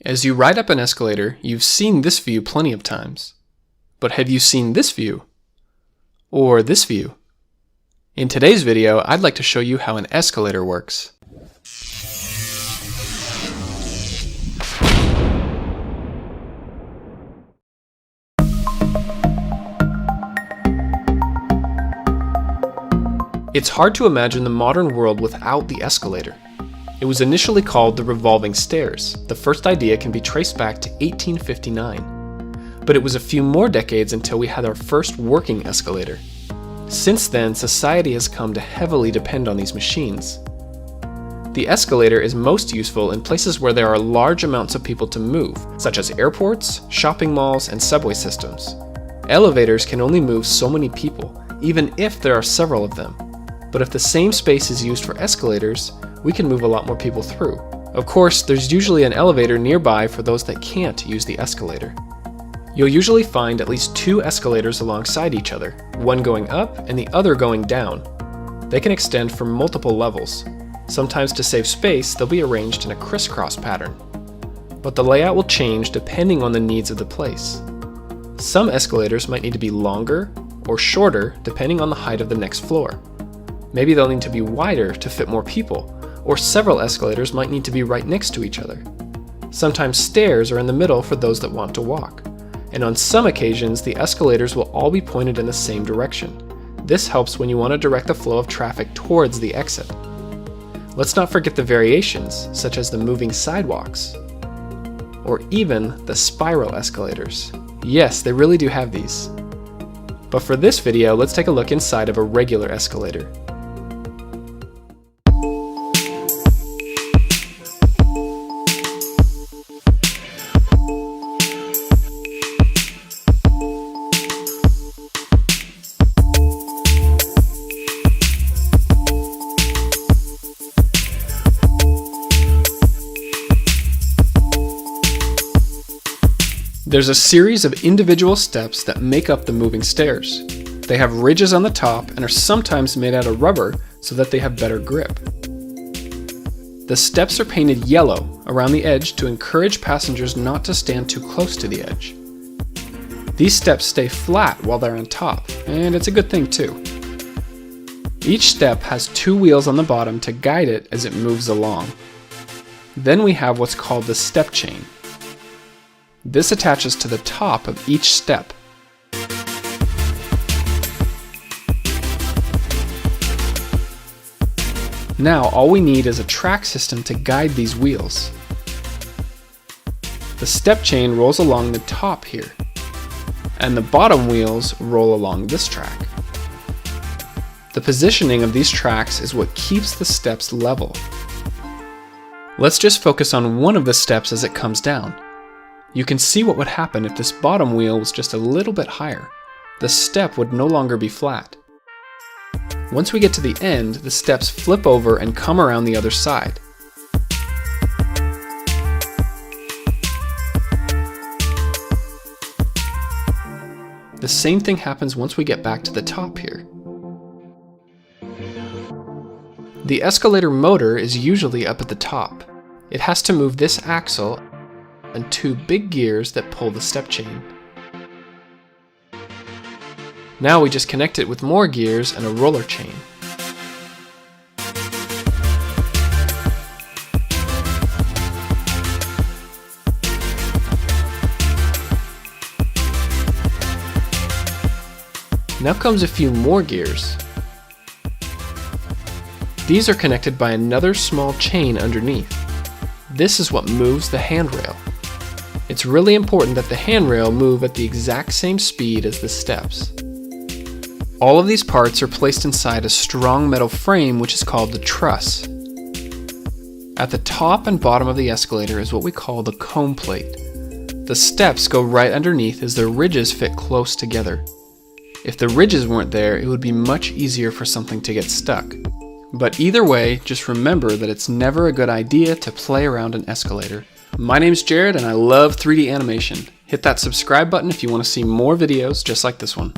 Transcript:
As you ride up an escalator, you've seen this view plenty of times. But have you seen this view? Or this view? In today's video, I'd like to show you how an escalator works. It's hard to imagine the modern world without the escalator. It was initially called the revolving stairs. The first idea can be traced back to 1859. But it was a few more decades until we had our first working escalator. Since then, society has come to heavily depend on these machines. The escalator is most useful in places where there are large amounts of people to move, such as airports, shopping malls, and subway systems. Elevators can only move so many people, even if there are several of them. But if the same space is used for escalators, we can move a lot more people through. Of course, there's usually an elevator nearby for those that can't use the escalator. You'll usually find at least two escalators alongside each other, one going up and the other going down. They can extend for multiple levels. Sometimes to save space, they'll be arranged in a crisscross pattern. But the layout will change depending on the needs of the place. Some escalators might need to be longer or shorter depending on the height of the next floor. Maybe they'll need to be wider to fit more people, or several escalators might need to be right next to each other. Sometimes stairs are in the middle for those that want to walk, and on some occasions the escalators will all be pointed in the same direction. This helps when you want to direct the flow of traffic towards the exit. Let's not forget the variations, such as the moving sidewalks, or even the spiral escalators. Yes, they really do have these. But for this video, let's take a look inside of a regular escalator. There's a series of individual steps that make up the moving stairs. They have ridges on the top and are sometimes made out of rubber so that they have better grip. The steps are painted yellow around the edge to encourage passengers not to stand too close to the edge. These steps stay flat while they're on top, and it's a good thing too. Each step has two wheels on the bottom to guide it as it moves along. Then we have what's called the step chain. This attaches to the top of each step. Now all we need is a track system to guide these wheels. The step chain rolls along the top here, and the bottom wheels roll along this track. The positioning of these tracks is what keeps the steps level. Let's just focus on one of the steps as it comes down. You can see what would happen if this bottom wheel was just a little bit higher. The step would no longer be flat. Once we get to the end, the steps flip over and come around the other side. The same thing happens once we get back to the top here. The escalator motor is usually up at the top. It has to move this axle and two big gears that pull the step chain. Now we just connect it with more gears and a roller chain. Now comes a few more gears. These are connected by another small chain underneath. This is what moves the handrail. It's really important that the handrail move at the exact same speed as the steps. All of these parts are placed inside a strong metal frame which is called the truss. At the top and bottom of the escalator is what we call the comb plate. The steps go right underneath as their ridges fit close together. If the ridges weren't there, it would be much easier for something to get stuck. But either way, just remember that it's never a good idea to play around an escalator. My name's Jared and I love 3D animation. Hit that subscribe button if you want to see more videos just like this one.